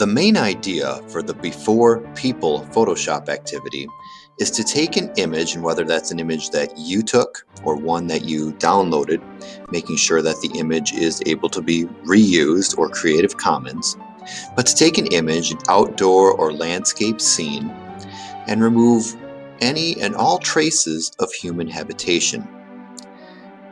The main idea for the before people Photoshop activity is to take an image, and whether that's an image that you took or one that you downloaded, making sure that the image is able to be reused or Creative Commons, but to take an image, an outdoor or landscape scene, and remove any and all traces of human habitation.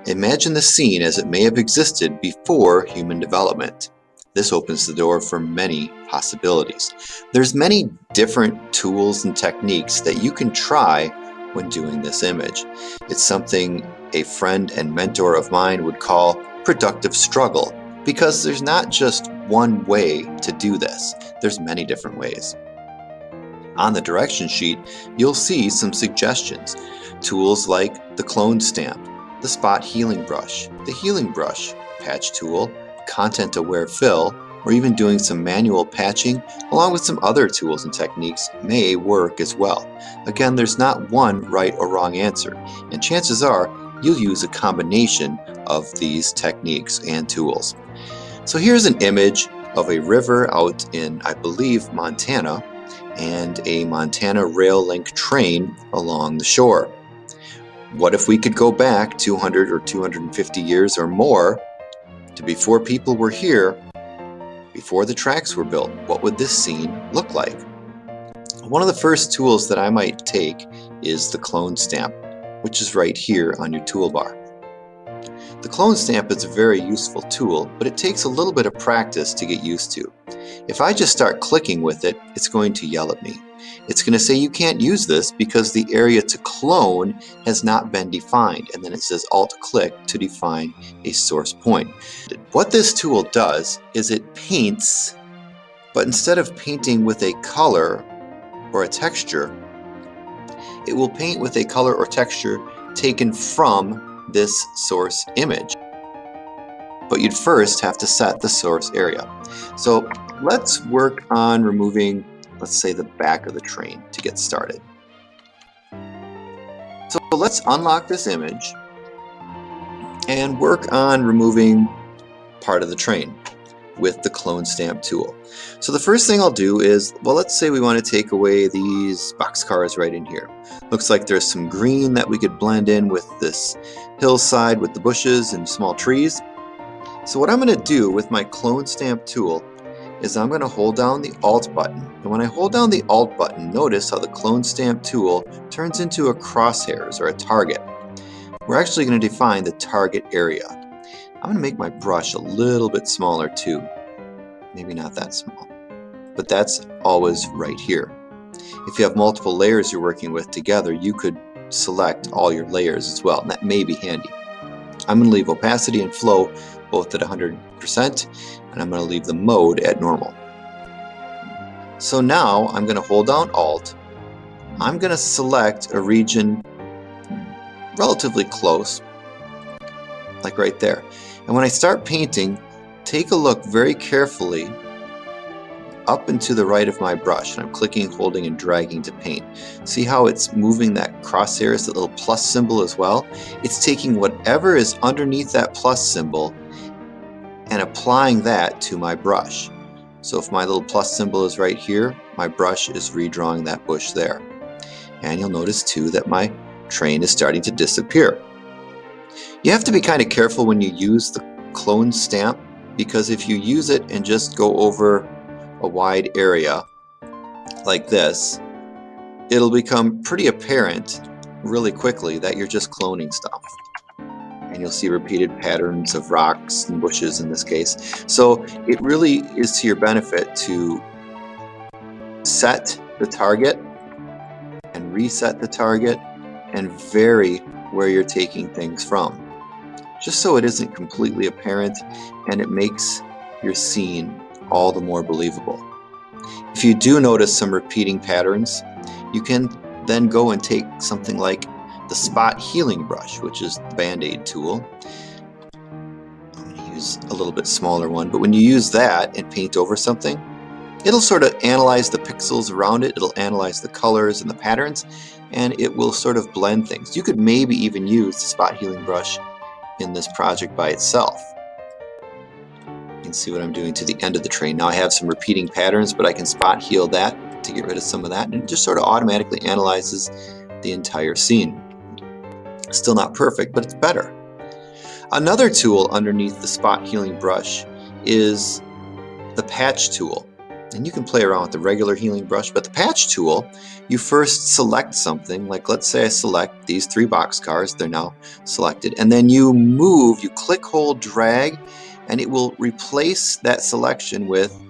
Imagine the scene as it may have existed before human development. This opens the door for many possibilities. There's many different tools and techniques that you can try when doing this image. It's something a friend and mentor of mine would call productive struggle, because there's not just one way to do this. There's many different ways. On the direction sheet, you'll see some suggestions. Tools like the clone stamp, the spot healing brush, the healing brush, patch tool, content-aware fill, or even doing some manual patching, along with some other tools and techniques may work as well. Again, there's not one right or wrong answer, and chances are you'll use a combination of these techniques and tools. So here's an image of a river out in, I believe, Montana, and a Montana rail link train along the shore. What if we could go back 200 or 250 years or more to before people were here, before the tracks were built? What would this scene look like? One of the first tools that I might take is the clone stamp, which is right here on your toolbar. The clone stamp is a very useful tool, but it takes a little bit of practice to get used to. If I just start clicking with it, it's going to yell at me. It's going to say you can't use this because the area to clone has not been defined, and then it says Alt-click to define a source point. What this tool does is it paints, but instead of painting with a color or a texture, it will paint with a color or texture taken from this source image. But you'd first have to set the source area. So let's work on removing, let's say, the back of the train to get started. So let's unlock this image and work on removing part of the train with the clone stamp tool. So the first thing I'll do is, well, let's say we want to take away these boxcars right in here. Looks like there's some green that we could blend in with this hillside with the bushes and small trees. So what I'm going to do with my clone stamp tool is I'm going to hold down the Alt button. And when I hold down the Alt button, notice how the clone stamp tool turns into a crosshairs or a target. We're actually going to define the target area. I'm going to make my brush a little bit smaller too. Maybe not that small, but that's always right here. If you have multiple layers you're working with together, you could select all your layers as well, and that may be handy. I'm going to leave opacity and flow both at 100%, and I'm going to leave the mode at normal. So now I'm going to hold down Alt. I'm going to select a region relatively close, like right there. And when I start painting, take a look very carefully up and to the right of my brush, and I'm clicking, holding, and dragging to paint. See how it's moving that crosshairs, that little plus symbol as well? It's taking whatever is underneath that plus symbol and applying that to my brush. So if my little plus symbol is right here, my brush is redrawing that bush there. And you'll notice too that my train is starting to disappear. You have to be kind of careful when you use the clone stamp, because if you use it and just go over a wide area like this, it'll become pretty apparent really quickly that you're just cloning stuff. And you'll see repeated patterns of rocks and bushes in this case. So it really is to your benefit to set the target and reset the target and vary where you're taking things from, just so it isn't completely apparent and it makes your scene all the more believable. If you do notice some repeating patterns, you can then go and take something like the spot healing brush, which is the Band-Aid tool. I'm going to use a little bit smaller one, but when you use that and paint over something, it'll sort of analyze the pixels around it, it'll analyze the colors and the patterns, and it will sort of blend things. You could maybe even use the spot healing brush in this project by itself. can see what I'm doing to the end of the train. Now I have some repeating patterns, but I can spot heal that to get rid of some of that, and it just sort of automatically analyzes the entire scene. Still not perfect, but it's better. Another tool underneath the spot healing brush is the patch tool. And you can play around with the regular healing brush, but the patch tool, you first select something, like let's say I select these 3 boxcars, they're now selected, and then you move, you click, hold, drag, and it will replace that selection with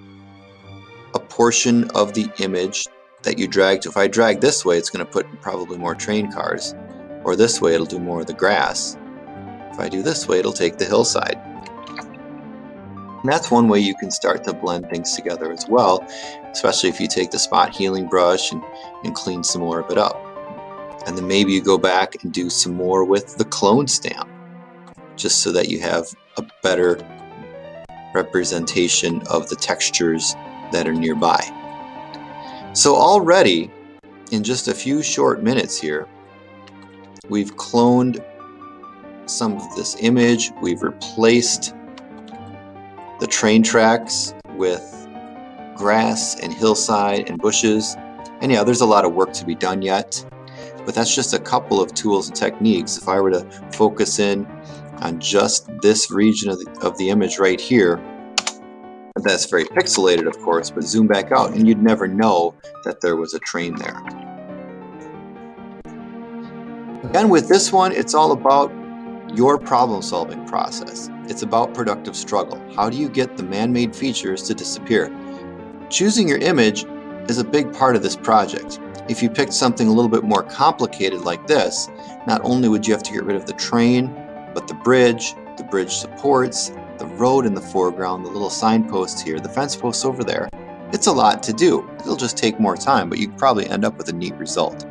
a portion of the image that you dragged. If I drag this way, it's going to put probably more train cars, or this way it'll do more of the grass. If I do this way, it'll take the hillside. And that's one way you can start to blend things together as well, especially if you take the spot healing brush and clean some more of it up. And then maybe you go back and do some more with the clone stamp, just so that you have a better representation of the textures that are nearby. So already, in just a few short minutes here, we've cloned some of this image, we've replaced the train tracks with grass and hillside and bushes. And yeah, there's a lot of work to be done yet, but that's just a couple of tools and techniques. If I were to focus in on just this region of the image right here, that's very pixelated, of course, but zoom back out and you'd never know that there was a train there. Again, with this one, it's all about your problem-solving process. It's about productive struggle. How do you get the man-made features to disappear? Choosing your image is a big part of this project. If you picked something a little bit more complicated like this, not only would you have to get rid of the train, but the bridge supports, the road in the foreground, the little signpost here, the fence posts over there. It's a lot to do. It'll just take more time, but you could probably end up with a neat result.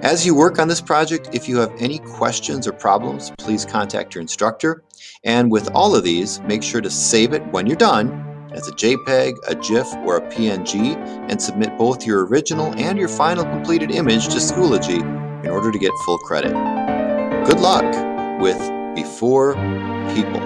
As you work on this project, if you have any questions or problems, please contact your instructor. And with all of these, make sure to save it when you're done as a JPEG, a GIF, or a PNG, and submit both your original and your final completed image to Schoology in order to get full credit. Good luck with Before People.